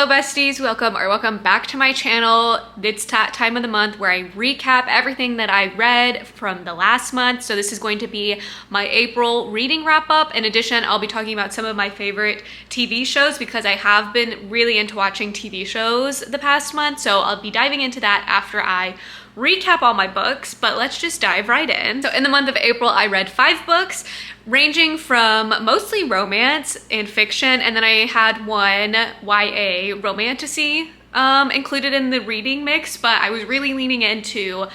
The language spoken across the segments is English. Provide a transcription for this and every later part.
Hello besties, welcome back to my channel. It's that time of the month where I recap everything that I read from the last month. So this is going to be my April reading wrap up. In addition, I'll be talking about some of my favorite TV shows because I have been really into watching TV shows the past month. So I'll be diving into that after I recap all my books, but let's just dive right in. So in the month of April, I read 5 books ranging from mostly romance and fiction, and then I had one YA romantasy included in the reading mix, but I was really leaning into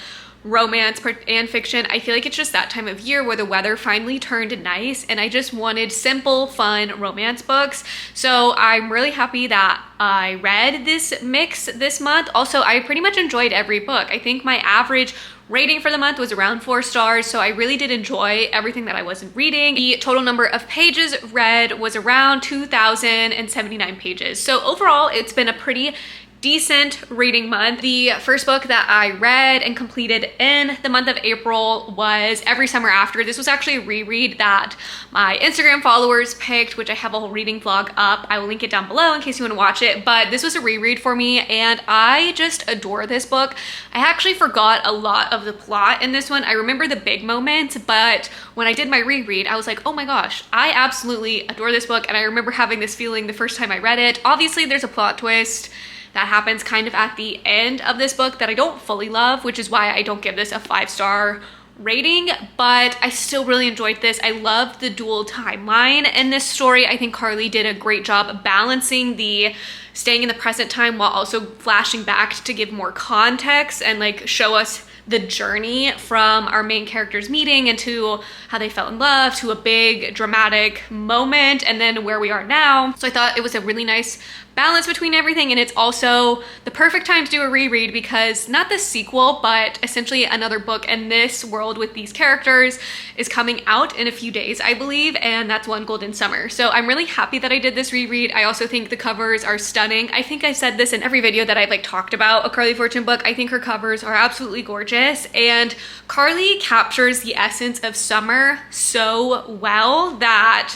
romance and fiction. I feel like it's just that time of year where the weather finally turned nice and I just wanted simple, fun romance books. So I'm really happy that I read this mix this month. Also, I pretty much enjoyed every book. I think my average rating for the month was around 4 stars, so I really did enjoy everything that I wasn't reading. The total number of pages read was around 2,079 pages. So overall, it's been a pretty decent reading month. The first book that I read and completed in the month of April was Every Summer After. This was actually a reread that my Instagram followers picked, which I have a whole reading vlog up. I will link it down below in case you want to watch it, but this was a reread for me and I just adore this book. I actually forgot a lot of the plot in this one. I remember the big moments, but when I did my reread, I was like, oh my gosh, I absolutely adore this book. And I remember having this feeling the first time I read it. Obviously, there's a plot twist that happens kind of at the end of this book that I don't fully love, which is why I don't give this a 5-star rating, but I still really enjoyed this. I loved the dual timeline in this story. I think Carly did a great job balancing the staying in the present time while also flashing back to give more context and like show us the journey from our main characters meeting into how they fell in love to a big dramatic moment and then where we are now. So I thought it was a really nice balance between everything, and it's also the perfect time to do a reread because not the sequel, but essentially another book in this world with these characters is coming out in a few days, I believe, and that's One Golden Summer. So I'm really happy that I did this reread. I also think the covers are stunning. I think I said this in every video that I've like talked about a Carly Fortune book. I think her covers are absolutely gorgeous, and Carly captures the essence of summer so well that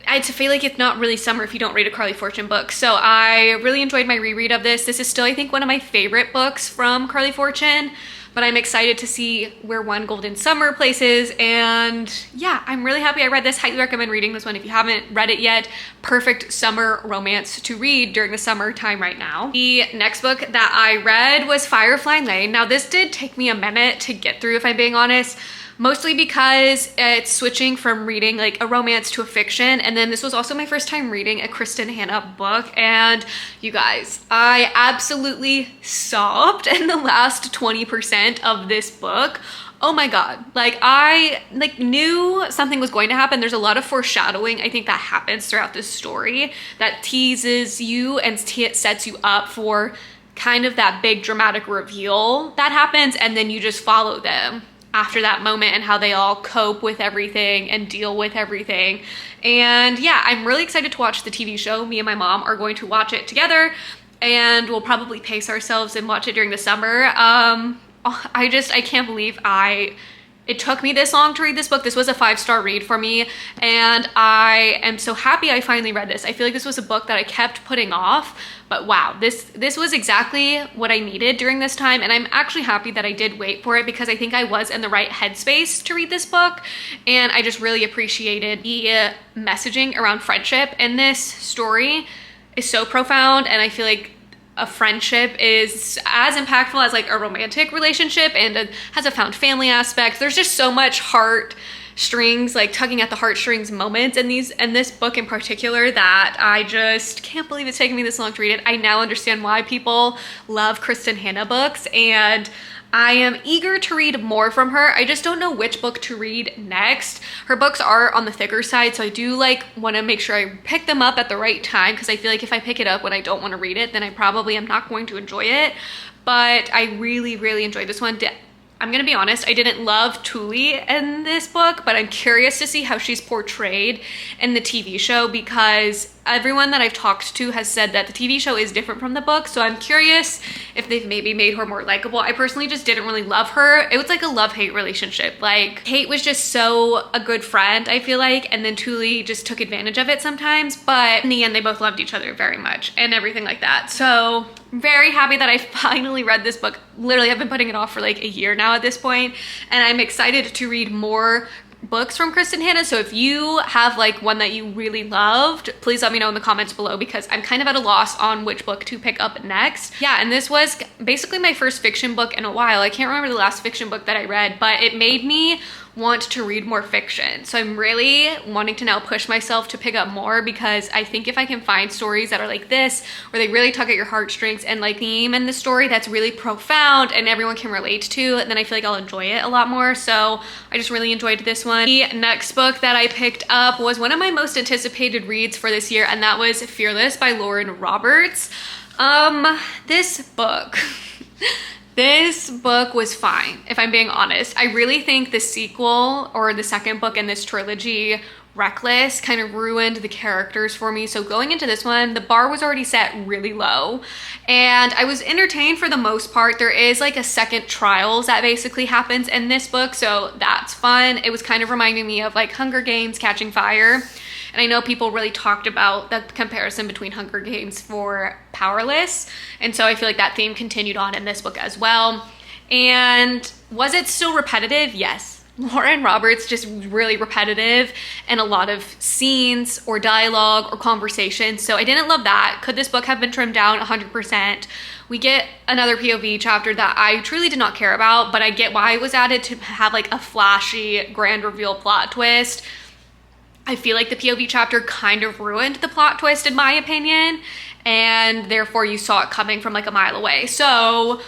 I feel like it's not really summer if you don't read a Carly Fortune book. So I really enjoyed my reread of this. This is still, I think, one of my favorite books from Carly Fortune, but I'm excited to see where One Golden Summer places. And yeah, I'm really happy I read this. Highly recommend reading this one if you haven't read it yet. Perfect summer romance to read during the summertime right now. The next book that I read was Firefly Lane. Now this did take me a minute to get through, if I'm being honest. Mostly because it's switching from reading like a romance to a fiction, and then this was also my first time reading a Kristen Hanna book, and you guys, I absolutely sobbed in the last 20% of this book. Oh my god, like I knew something was going to happen. There's a lot of foreshadowing I think that happens throughout this story that teases you and sets you up for kind of that big dramatic reveal that happens, and then you just follow them after that moment and how they all cope with everything and deal with everything. And yeah, I'm really excited to watch the TV show. Me and my mom are going to watch it together, and we'll probably pace ourselves and watch it during the summer. I can't believe it took me this long to read this book. This was a 5-star read for me, and I am so happy I finally read this. I feel like this was a book that I kept putting off, but wow, this was exactly what I needed during this time, and I'm actually happy that I did wait for it because I think I was in the right headspace to read this book, and I just really appreciated the messaging around friendship in this story is so profound, and I feel like a friendship is as impactful as like a romantic relationship, and it has a found family aspect. There's just so much heartstrings, like tugging at the heartstrings moments in this book in particular that I just can't believe it's taken me this long to read it. I now understand why people love Kristen Hanna books, and I am eager to read more from her. I just don't know which book to read next. Her books are on the thicker side, so I do want to make sure I pick them up at the right time, because I feel like if I pick it up when I don't want to read it, then I probably am not going to enjoy it. But I really, really enjoyed this one. I'm gonna be honest, I didn't love Tuli in this book, but I'm curious to see how she's portrayed in the TV show, because everyone that I've talked to has said that the TV show is different from the book, so I'm curious if they've maybe made her more likable. I personally just didn't really love her. It was like a love-hate relationship. Like, Kate was just so a good friend, I feel like, and then Tuli just took advantage of it sometimes, but in the end, they both loved each other very much and everything like that. So I'm very happy that I finally read this book. Literally, I've been putting it off for like a year now at this point, and I'm excited to read more books from Kristen Hanna. So if you have like one that you really loved, please let me know in the comments below, because I'm kind of at a loss on which book to pick up next. Yeah, and this was basically my first fiction book in a while. I can't remember the last fiction book that I read, but it made me want to read more fiction. So I'm really wanting to now push myself to pick up more, because I think if I can find stories that are like this, where they really tug at your heartstrings and like theme in the story that's really profound and everyone can relate to, then I feel like I'll enjoy it a lot more. So I just really enjoyed this one. The next book that I picked up was one of my most anticipated reads for this year, and that was Fearless by Lauren Roberts. This book This book was fine, if I'm being honest. I really think the sequel, or the second book in this trilogy, Reckless, kind of ruined the characters for me. So going into this one, the bar was already set really low, and I was entertained for the most part. There is like a second trials that basically happens in this book, so that's fun. It was kind of reminding me of like Hunger Games Catching Fire. And I know people really talked about the comparison between Hunger Games for Powerless. And so I feel like that theme continued on in this book as well. And was it still repetitive? Yes. Lauren Roberts just really repetitive and a lot of scenes or dialogue or conversation. So I didn't love that. Could this book have been trimmed down? 100%. We get another POV chapter that I truly did not care about, but I get why it was added to have like a flashy grand reveal plot twist. I feel like the POV chapter kind of ruined the plot twist in my opinion, and therefore you saw it coming from like a mile away. So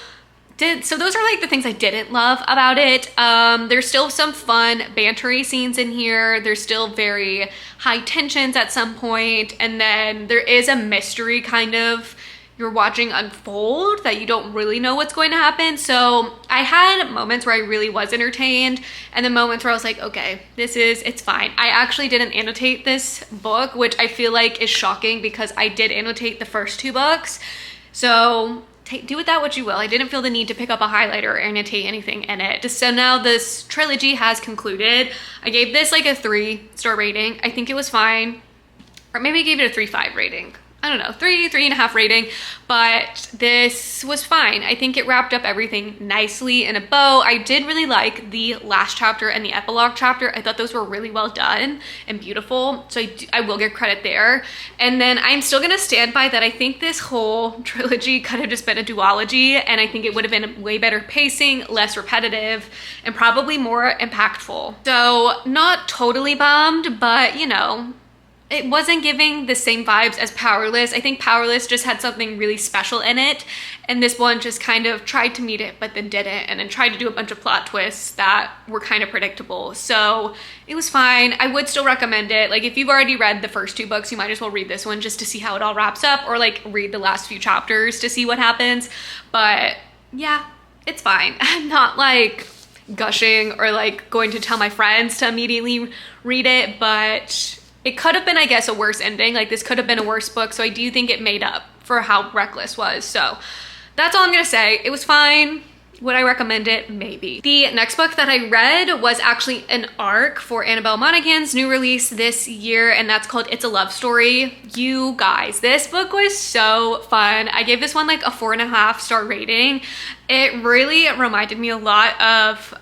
those are like the things I didn't love about it. There's still some fun bantery scenes in here. There's still very high tensions at some point, and then there is a mystery kind of you're watching unfold that you don't really know what's going to happen. So I had moments where I really was entertained, and then moments where I was like, okay, it's fine. I actually didn't annotate this book, which I feel like is shocking because I did annotate the first two books. So do with that what you will. I didn't feel the need to pick up a highlighter or annotate anything in it. So now this trilogy has concluded. I gave this like a 3-star rating. I think it was fine. Or maybe I gave it a 3.5 rating. I don't know, 3.5 rating, but this was fine. I think it wrapped up everything nicely in a bow. I did really like the last chapter and the epilogue chapter. I thought those were really well done and beautiful, so I will give credit there. And then I'm still gonna stand by that. I think this whole trilogy could have just been a duology, and I think it would have been way better pacing, less repetitive, and probably more impactful. So not totally bummed, but you know, it wasn't giving the same vibes as Powerless. I think Powerless just had something really special in it, and this one just kind of tried to meet it but then didn't, and then tried to do a bunch of plot twists that were kind of predictable. So it was fine. I would still recommend it. Like, if you've already read the first two books, you might as well read this one just to see how it all wraps up, or like read the last few chapters to see what happens. But yeah, it's fine. I'm not like gushing or like going to tell my friends to immediately read it, but it could have been, I guess, a worse ending. Like, this could have been a worse book, so I do think it made up for how Reckless was. So that's all I'm gonna say. It was fine. Would I recommend it? Maybe. The next book that I read was actually an arc for Annabelle Monaghan's new release this year, and that's called It's a Love Story. You guys, this book was so fun. I gave this one like a 4.5-star rating. It really reminded me a lot of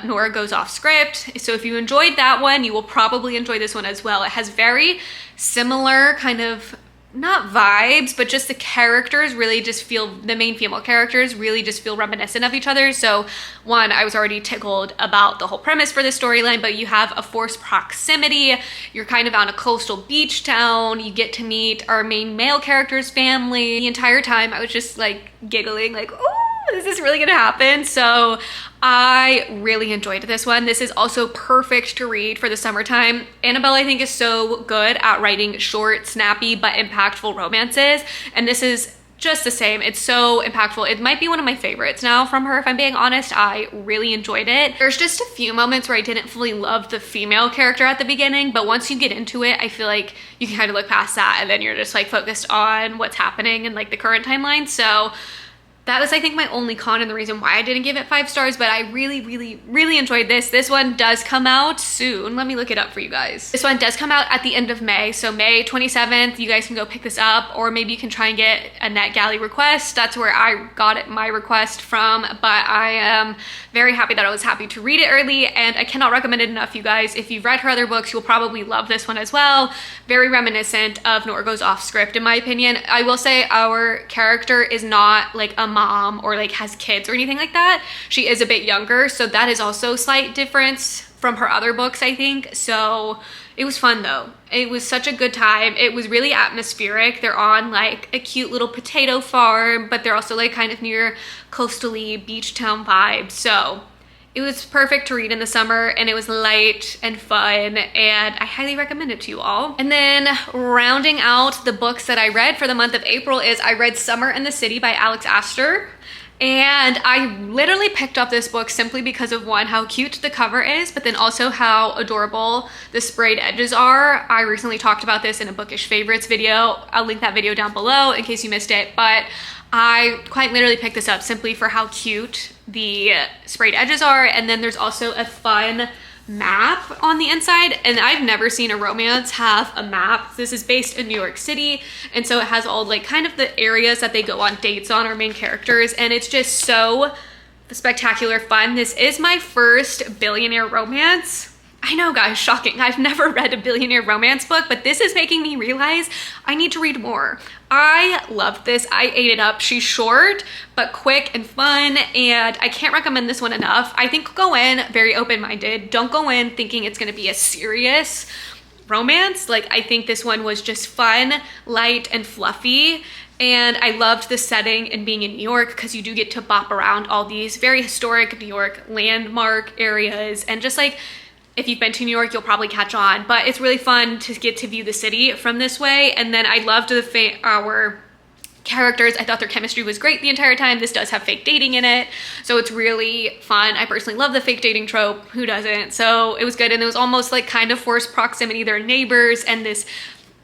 Nora Goes Off Script. So if you enjoyed that one, you will probably enjoy this one as well. It has very similar kind of, not vibes, but just the characters really just feel, the main female characters really just feel reminiscent of each other. So one, I was already tickled about the whole premise for the storyline, but you have a forced proximity. You're kind of on a coastal beach town. You get to meet our main male character's family. The entire time I was just like giggling, like, oh, is this really gonna happen? So I really enjoyed this one. This is also perfect to read for the summertime. Annabelle, I think, is so good at writing short, snappy, but impactful romances. And this is just the same. It's so impactful. It might be one of my favorites now from her, if I'm being honest. I really enjoyed it. There's just a few moments where I didn't fully love the female character at the beginning, but once you get into it, I feel like you can kind of look past that and then you're just like focused on what's happening in like the current timeline. So that was, I think, my only con and the reason why I didn't give it 5 stars, but I really enjoyed this. This one does come out soon. Let me look it up for you guys. This one does come out at the end of May, so May 27th. You guys can go pick this up, or maybe you can try and get a NetGalley request. That's where I got my request from, but I am very happy that I was happy to read it early, and I cannot recommend it enough, you guys. If you've read her other books, you'll probably love this one as well. Very reminiscent of Norgo's Off Script, in my opinion. I will say our character is not like a mom or like has kids or anything like that. She is a bit younger, so that is also a slight difference from her other books, I think. So it was fun though. It was such a good time. It was really atmospheric. They're on like a cute little potato farm, but they're also like kind of near coastally beach town vibes. So it was perfect to read in the summer, and it was light and fun, and I highly recommend it to you all. And then rounding out the books that I read for the month of April is I read Summer in the City by Alex Astor. And I literally picked up this book simply because of, one, how cute the cover is, but then also how adorable the sprayed edges are. I recently talked about this in a Bookish Favorites video. I'll link that video down below in case you missed it, but I quite literally picked this up simply for how cute the sprayed edges are. And then there's also a fun map on the inside, and I've never seen a romance have a map. This is based in New York City, and so it has all like kind of the areas that they go on dates on, our main characters, and it's just so spectacular fun. This is my first billionaire romance. I know, guys, shocking. I've never read a billionaire romance book, but this is making me realize I need to read more. I loved this. I ate it up. She's short, but quick and fun, and I can't recommend this one enough. I think go in very open-minded. Don't go in thinking it's going to be a serious romance. Like, I think this one was just fun, light, and fluffy. And I loved the setting and being in New York, because you do get to bop around all these very historic New York landmark areas, and just like, if you've been to New York, you'll probably catch on, but it's really fun to get to view the city from this way. And then I loved our characters. I thought their chemistry was great the entire time. This does have fake dating in it, so it's really fun. I personally love the fake dating trope. Who doesn't? So it was good, and it was almost like kind of forced proximity. They're neighbors, and this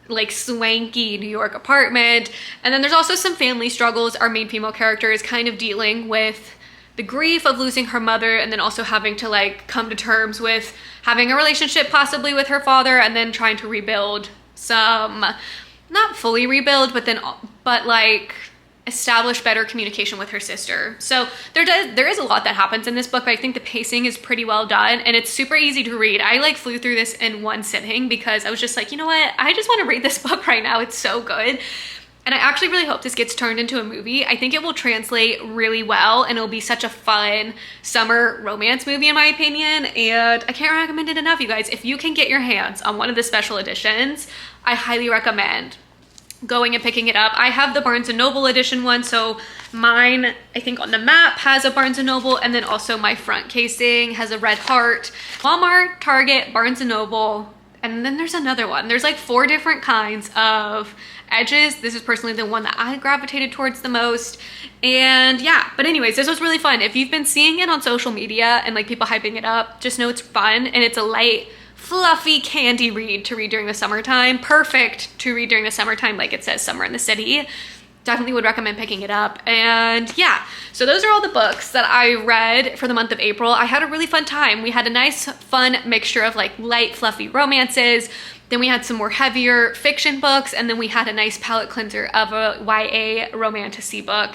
like swanky New York apartment. And then there's also some family struggles. Our main female character is kind of dealing with the grief of losing her mother, and then also having to like come to terms with having a relationship possibly with her father, and then trying to rebuild some, not fully rebuild, but like establish better communication with her sister. So there is a lot that happens in this book, but I think the pacing is pretty well done, and it's super easy to read. I like flew through this in one sitting because I was just like, you know what? I just want to read this book right now. It's so good. And I actually really hope this gets turned into a movie. I think it will translate really well, and it'll be such a fun summer romance movie in my opinion. And I can't recommend it enough, you guys. If you can get your hands on one of the special editions, I highly recommend going and picking it up. I have the Barnes & Noble edition one, so mine, I think on the map, has a Barnes & Noble, and then also my front casing has a red heart. Walmart, Target, Barnes & Noble, and then there's another one. There's like 4 different kinds of edges. This is personally the one that I gravitated towards the most. And yeah, but anyways, this was really fun. If you've been seeing it on social media and like people hyping it up, just know it's fun, and it's a light, fluffy candy read to read during the summertime. Perfect to read during the summertime, like it says, Summer in the City. Definitely would recommend picking it up. And yeah, so those are all the books that I read for the month of April. I had a really fun time. We had a nice fun mixture of like light fluffy romances, then we had some more heavier fiction books, and then we had a nice palette cleanser of a YA romantasy book.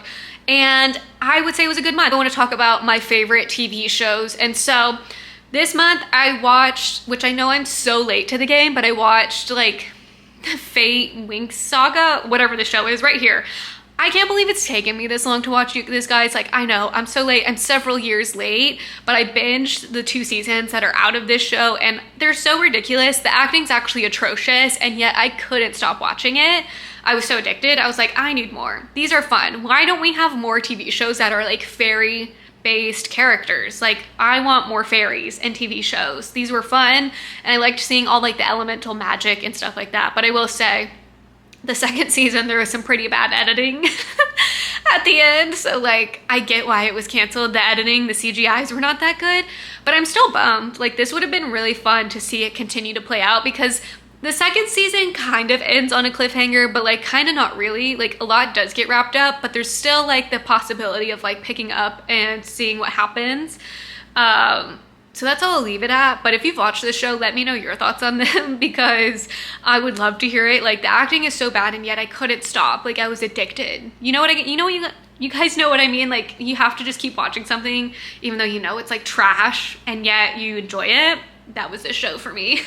And I would say it was a good month. I want to talk about my favorite TV shows. And so this month I watched, which I know I'm so late to the game, but I watched like the Fate Winx Saga, whatever the show is, right here. I can't believe it's taken me this long to watch this, guys. Like, I know, I'm so late. I'm several years late, but I binged the 2 seasons that are out of this show, and they're so ridiculous. The acting's actually atrocious, and yet I couldn't stop watching it. I was so addicted. I was like, I need more. These are fun. Why don't we have more TV shows that are like fairy-based characters? Like, I want more fairies in TV shows. These were fun, and I liked seeing all like the elemental magic and stuff like that. But I will say, the second season, there was some pretty bad editing. at the end. So like, I get why it was canceled. The editing, the CGIs were not that good, but I'm still bummed. Like, this would have been really fun to see it continue to play out, because the second season kind of ends on a cliffhanger, but like kind of not really. Like, a lot does get wrapped up, but there's still like the possibility of like picking up and seeing what happens. So that's all I'll leave it at. But if you've watched this show, let me know your thoughts on them, because I would love to hear it. Like, the acting is so bad, and yet I couldn't stop. Like, I was addicted. You know what you guys know what I mean? Like, you have to just keep watching something even though you know it's like trash and yet you enjoy it. That was this show for me.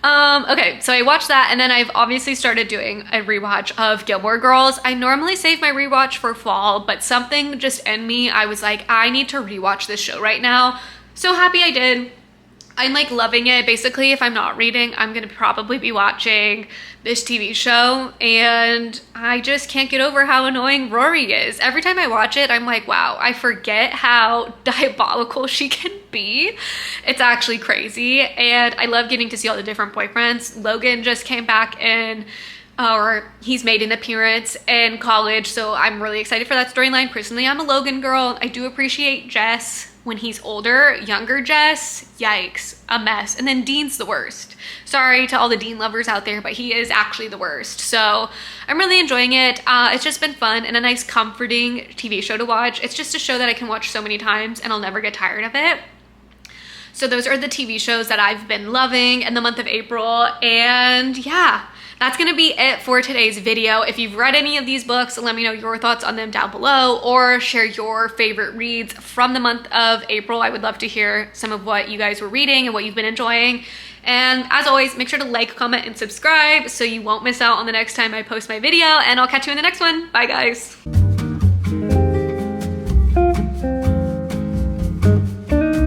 Okay, so I watched that, and then I've obviously started doing a rewatch of Gilmore Girls. I normally save my rewatch for fall, but something just in me, I was like, I need to rewatch this show right now. So happy I did. I'm like loving it. Basically, if I'm not reading, I'm gonna probably be watching this TV show, and I just can't get over how annoying Rory is. Every time I watch it, I'm like, wow, I forget how diabolical she can be. It's actually crazy, and I love getting to see all the different boyfriends. Logan just came back in, or he's made an appearance in college, so I'm really excited for that storyline. Personally, I'm a Logan girl. I do appreciate Jess when he's older. Younger Jess, yikes, a mess. And then Dean's the worst. Sorry to all the Dean lovers out there, but he is actually the worst. So I'm really enjoying it. It's just been fun and a nice comforting TV show to watch. It's just a show that I can watch so many times and I'll never get tired of it. So those are the TV shows that I've been loving in the month of April. And yeah, that's gonna be it for today's video. If you've read any of these books, let me know your thoughts on them down below, or share your favorite reads from the month of April. I would love to hear some of what you guys were reading and what you've been enjoying. And as always, make sure to like, comment, and subscribe so you won't miss out on the next time I post my video, and I'll catch you in the next one. Bye, guys.